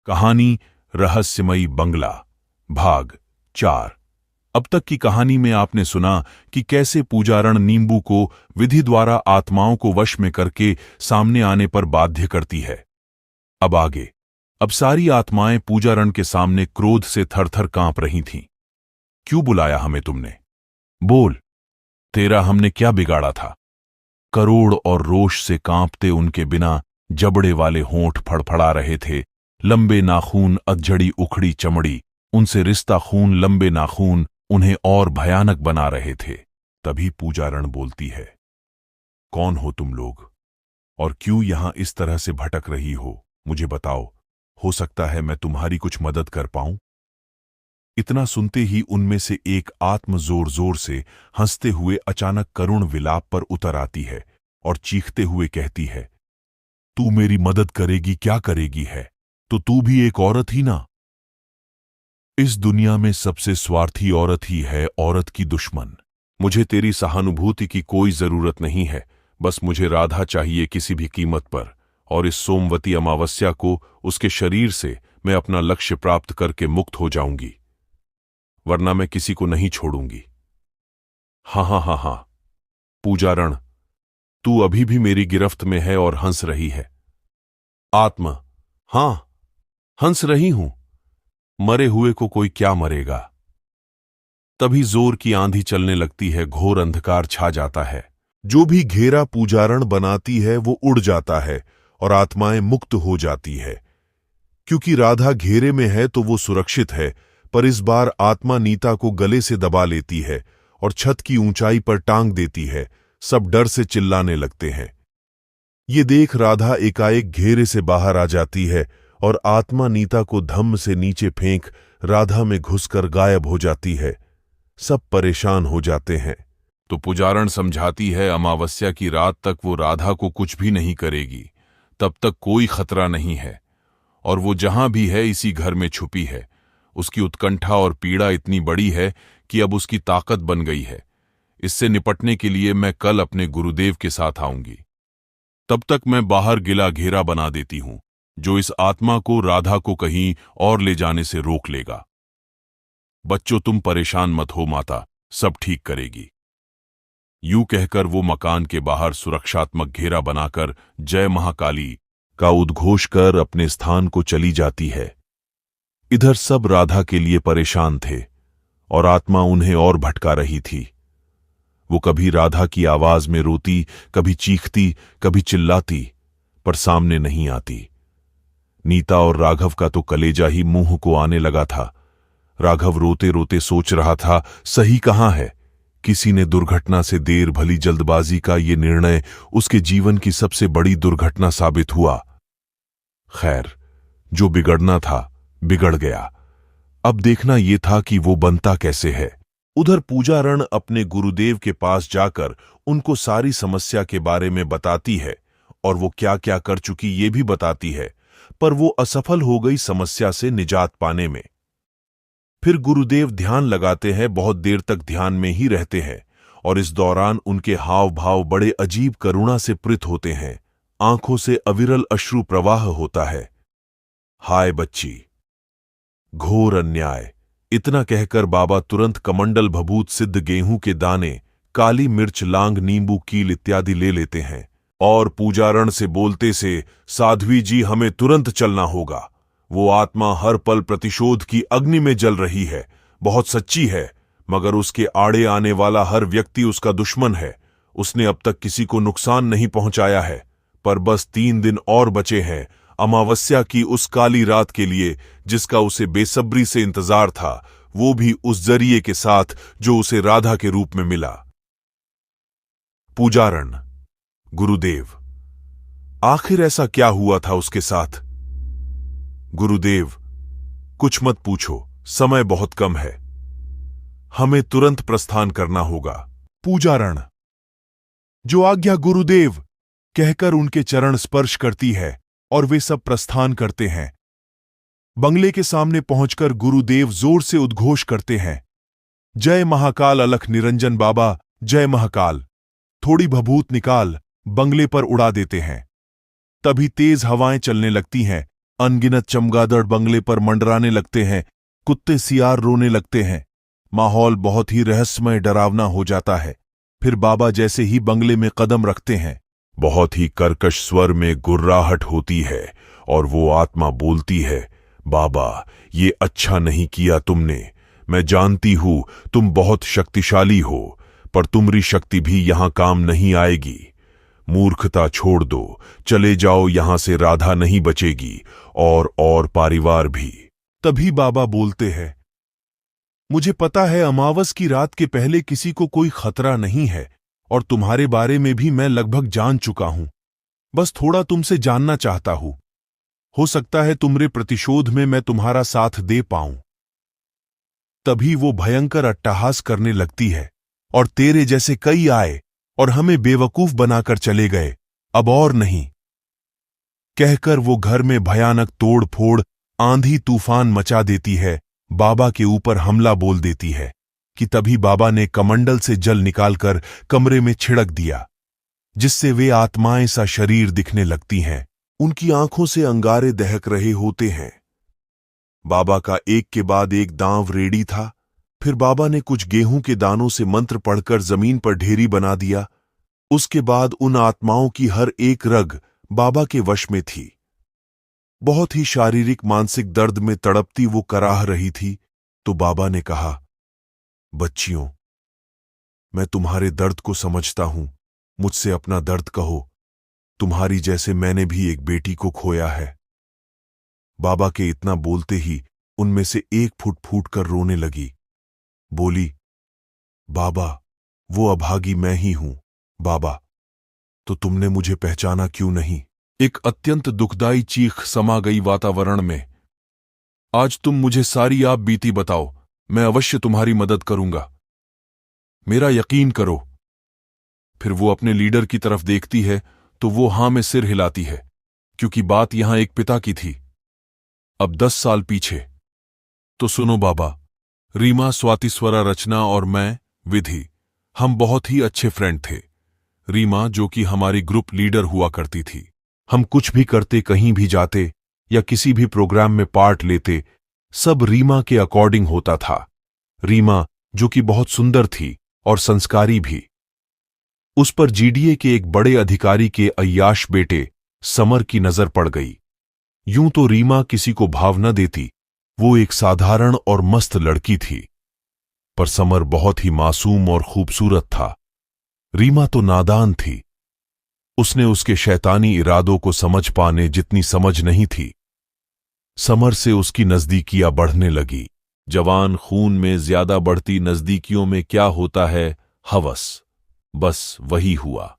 कहानी रहस्यमयी बंगला भाग 4। अब तक की कहानी में आपने सुना कि कैसे पूजारण नींबू को विधि द्वारा आत्माओं को वश में करके सामने आने पर बाध्य करती है। अब आगे। अब सारी आत्माएं पूजारण के सामने क्रोध से थरथर कांप रही थीं। क्यों बुलाया हमें तुमने? बोल, तेरा हमने क्या बिगाड़ा था? करोड़ और रोष से कांपते उनके बिना जबड़े वाले होंठ फड़फड़ा रहे थे। लंबे नाखून, अधजड़ी उखड़ी चमड़ी, उनसे रिश्ता खून लंबे नाखून उन्हें और भयानक बना रहे थे। तभी पूजारण बोलती है, कौन हो तुम लोग और क्यों यहां इस तरह से भटक रही हो? मुझे बताओ, हो सकता है मैं तुम्हारी कुछ मदद कर पाऊं। इतना सुनते ही उनमें से एक आत्म जोर जोर से हंसते हुए अचानक करुण विलाप पर उतर आती है और चीखते हुए कहती है, तू मेरी मदद करेगी? क्या करेगी है? तो तू भी एक औरत ही ना। इस दुनिया में सबसे स्वार्थी औरत ही है औरत की दुश्मन। मुझे तेरी सहानुभूति की कोई जरूरत नहीं है। बस मुझे राधा चाहिए किसी भी कीमत पर, और इस सोमवती अमावस्या को उसके शरीर से मैं अपना लक्ष्य प्राप्त करके मुक्त हो जाऊंगी, वरना मैं किसी को नहीं छोड़ूंगी। हाँ हाँ हाँ हाँ, पूजारण, तू अभी भी मेरी गिरफ्त में है और हंस रही है। आत्मा, हां, हंस रही हूं। मरे हुए को कोई क्या मरेगा। तभी जोर की आंधी चलने लगती है, घोर अंधकार छा जाता है। जो भी घेरा पूजारण बनाती है वो उड़ जाता है और आत्माएं मुक्त हो जाती है। क्योंकि राधा घेरे में है तो वो सुरक्षित है, पर इस बार आत्मा नीता को गले से दबा लेती है और छत की ऊंचाई पर टांग देती है। सब डर से चिल्लाने लगते हैं। ये देख राधा एकाएक घेरे से बाहर आ जाती है और आत्मा नीता को धम्म से नीचे फेंक राधा में घुसकर गायब हो जाती है। सब परेशान हो जाते हैं। तो पुजारण समझाती है, अमावस्या की रात तक वो राधा को कुछ भी नहीं करेगी। तब तक कोई खतरा नहीं है, और वो जहां भी है इसी घर में छुपी है। उसकी उत्कंठा और पीड़ा इतनी बड़ी है कि अब उसकी ताकत बन गई है। इससे निपटने के लिए मैं कल अपने गुरुदेव के साथ आऊंगी। तब तक मैं बाहर गिला घेरा बना देती हूं, जो इस आत्मा को राधा को कहीं और ले जाने से रोक लेगा। बच्चों, तुम परेशान मत हो, माता सब ठीक करेगी। यूं कहकर वो मकान के बाहर सुरक्षात्मक घेरा बनाकर जय महाकाली का उद्घोष कर अपने स्थान को चली जाती है। इधर सब राधा के लिए परेशान थे और आत्मा उन्हें और भटका रही थी। वो कभी राधा की आवाज में रोती, कभी चीखती, कभी चिल्लाती, पर सामने नहीं आती। नीता और राघव का तो कलेजा ही मुंह को आने लगा था। राघव रोते रोते सोच रहा था, सही कहां है। किसी ने दुर्घटना से देर भली जल्दबाजी का ये निर्णय उसके जीवन की सबसे बड़ी दुर्घटना साबित हुआ। खैर, जो बिगड़ना था बिगड़ गया। अब देखना यह था कि वो बनता कैसे है। उधर पूजारण अपने गुरुदेव के पास जाकर उनको सारी समस्या के बारे में बताती है और वो क्या क्या कर चुकी ये भी बताती है, पर वो असफल हो गई समस्या से निजात पाने में। फिर गुरुदेव ध्यान लगाते हैं, बहुत देर तक ध्यान में ही रहते हैं, और इस दौरान उनके हाव भाव बड़े अजीब करुणा से प्रीत होते हैं। आंखों से अविरल अश्रु प्रवाह होता है। हाय बच्ची, घोर अन्याय। इतना कहकर बाबा तुरंत कमंडल भभूत सिद्ध गेहूं के दाने, काली मिर्च, लांग, नींबू, कील इत्यादि ले लेते हैं और पूजारण से बोलते से, साध्वी जी हमें तुरंत चलना होगा। वो आत्मा हर पल प्रतिशोध की अग्नि में जल रही है। बहुत सच्ची है, मगर उसके आड़े आने वाला हर व्यक्ति उसका दुश्मन है। उसने अब तक किसी को नुकसान नहीं पहुंचाया है, पर बस 3 दिन और बचे हैं अमावस्या की उस काली रात के लिए, जिसका उसे बेसब्री से इंतजार था, वो भी उस जरिए के साथ जो उसे राधा के रूप में मिला। पूजारण, गुरुदेव, आखिर ऐसा क्या हुआ था उसके साथ? गुरुदेव, कुछ मत पूछो, समय बहुत कम है, हमें तुरंत प्रस्थान करना होगा। पूजारण, जो आज्ञा गुरुदेव, कहकर उनके चरण स्पर्श करती है और वे सब प्रस्थान करते हैं। बंगले के सामने पहुंचकर गुरुदेव जोर से उद्घोष करते हैं, जय महाकाल अलख निरंजन बाबा, जय महाकाल। थोड़ी भभूत निकाल बंगले पर उड़ा देते हैं। तभी तेज हवाएं चलने लगती हैं, अनगिनत चमगादड़ बंगले पर मंडराने लगते हैं, कुत्ते सियार रोने लगते हैं। माहौल बहुत ही रहस्यमय डरावना हो जाता है। फिर बाबा जैसे ही बंगले में कदम रखते हैं, बहुत ही कर्कश स्वर में गुर्राहट होती है और वो आत्मा बोलती है, बाबा, ये अच्छा नहीं किया तुमने। मैं जानती हूं तुम बहुत शक्तिशाली हो, पर तुम्हारी शक्ति भी यहां काम नहीं आएगी। मूर्खता छोड़ दो, चले जाओ यहां से, राधा नहीं बचेगी और परिवार भी। तभी बाबा बोलते हैं, मुझे पता है अमावस की रात के पहले किसी को कोई खतरा नहीं है, और तुम्हारे बारे में भी मैं लगभग जान चुका हूं। बस थोड़ा तुमसे जानना चाहता हूं। हो सकता है तुम्हारे प्रतिशोध में मैं तुम्हारा साथ दे पाऊं। तभी वो भयंकर अट्टहास करने लगती है, और तेरे जैसे कई आए और हमें बेवकूफ बनाकर चले गए, अब और नहीं। कहकर वो घर में भयानक तोड़ फोड़, आंधी तूफान मचा देती है, बाबा के ऊपर हमला बोल देती है कि तभी बाबा ने कमंडल से जल निकालकर कमरे में छिड़क दिया, जिससे वे आत्माएं सा शरीर दिखने लगती हैं। उनकी आंखों से अंगारे दहक रहे होते हैं। बाबा का एक के बाद एक दांव रेडी था। फिर बाबा ने कुछ गेहूं के दानों से मंत्र पढ़कर जमीन पर ढेरी बना दिया। उसके बाद उन आत्माओं की हर एक रग बाबा के वश में थी। बहुत ही शारीरिक मानसिक दर्द में तड़पती वो कराह रही थी, तो बाबा ने कहा, बच्चियों, मैं तुम्हारे दर्द को समझता हूं, मुझसे अपना दर्द कहो। तुम्हारी जैसे मैंने भी एक बेटी को खोया है। बाबा के इतना बोलते ही उनमें से एक फुट फूट कर रोने लगी। बोली, बाबा, वो अभागी मैं ही हूं। बाबा, तो तुमने मुझे पहचाना क्यों नहीं? एक अत्यंत दुखदाई चीख समा गई वातावरण में। आज तुम मुझे सारी आप बीती बताओ, मैं अवश्य तुम्हारी मदद करूंगा, मेरा यकीन करो। फिर वो अपने लीडर की तरफ देखती है तो वो हां में सिर हिलाती है, क्योंकि बात यहां एक पिता की थी। अब 10 साल पीछे। तो सुनो बाबा, रीमा, स्वातिस्वरा, रचना और मैं, विधि, हम बहुत ही अच्छे फ्रेंड थे। रीमा, जो कि हमारी ग्रुप लीडर हुआ करती थी, हम कुछ भी करते, कहीं भी जाते या किसी भी प्रोग्राम में पार्ट लेते, सब रीमा के अकॉर्डिंग होता था। रीमा, जो कि बहुत सुंदर थी और संस्कारी भी। उस पर जीडीए के एक बड़े अधिकारी के अय्याश बेटे समर की नजर पड़ गई। यूं तो रीमा किसी को भाव न देती, वो एक साधारण और मस्त लड़की थी, पर समर बहुत ही मासूम और खूबसूरत था। रीमा तो नादान थी। उसने उसके शैतानी इरादों को समझ पाने जितनी समझ नहीं थी। समर से उसकी नजदीकियां बढ़ने लगी। जवान खून में ज्यादा बढ़ती नजदीकियों में क्या होता है? हवस। बस वही हुआ।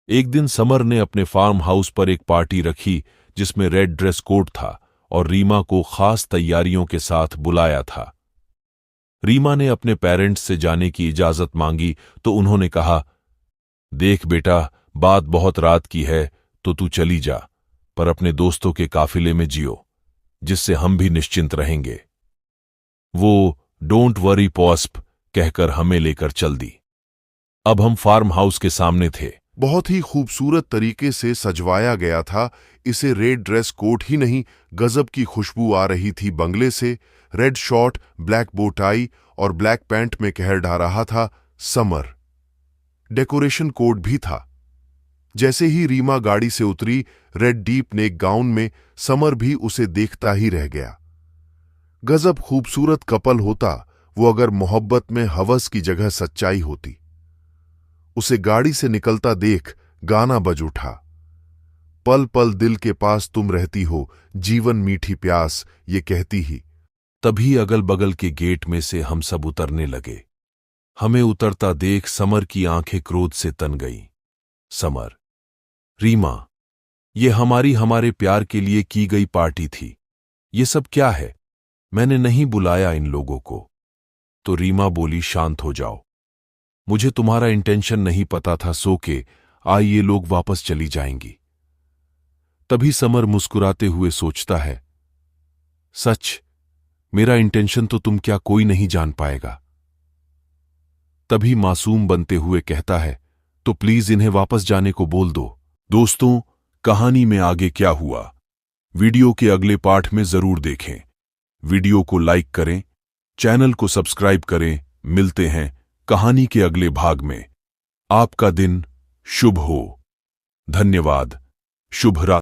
एक दिन समर ने अपने फार्म हाउस पर एक पार्टी रखी जिसमें रेड ड्रेस कोड था और रीमा को खास तैयारियों के साथ बुलाया था। रीमा ने अपने पेरेंट्स से जाने की इजाजत मांगी तो उन्होंने कहा, देख बेटा, बात बहुत रात की है तो तू चली जा, पर अपने दोस्तों के काफिले में जियो, जिससे हम भी निश्चिंत रहेंगे। वो डोंट वरी पॉस्प कहकर हमें लेकर चल दी। अब हम फार्म हाउस के सामने थे। बहुत ही खूबसूरत तरीके से सजवाया गया था। इसे रेड ड्रेस कोट ही नहीं, गजब की खुशबू आ रही थी बंगले से। रेड शॉर्ट, ब्लैक बोटाई और ब्लैक पैंट में कहर ढा रहा था समर। डेकोरेशन कोड भी था। जैसे ही रीमा गाड़ी से उतरी, रेड डीप नेक गाउन में, समर भी उसे देखता ही रह गया। गजब खूबसूरत कपल होता वो, अगर मोहब्बत में हवस की जगह सच्चाई होती। उसे गाड़ी से निकलता देख गाना बज उठा, पल पल दिल के पास तुम रहती हो, जीवन मीठी प्यास, ये कहती ही। तभी अगल बगल के गेट में से हम सब उतरने लगे। हमें उतरता देख समर की आंखें क्रोध से तन गईं। समर, रीमा, ये हमारे प्यार के लिए की गई पार्टी थी। ये सब क्या है? मैंने नहीं बुलाया इन लोगों को। तो रीमा बोली, शांत हो जाओ, मुझे तुम्हारा इंटेंशन नहीं पता था, सो के आज ये लोग वापस चली जाएंगी। तभी समर मुस्कुराते हुए सोचता है, सच, मेरा इंटेंशन तो तुम क्या कोई नहीं जान पाएगा। तभी मासूम बनते हुए कहता है, तो प्लीज इन्हें वापस जाने को बोल दो। दोस्तों, कहानी में आगे क्या हुआ वीडियो के अगले पाठ में जरूर देखें। वीडियो को लाइक करें, चैनल को सब्सक्राइब करें। मिलते हैं कहानी के अगले भाग में। आपका दिन शुभ हो। धन्यवाद। शुभ रात्रि।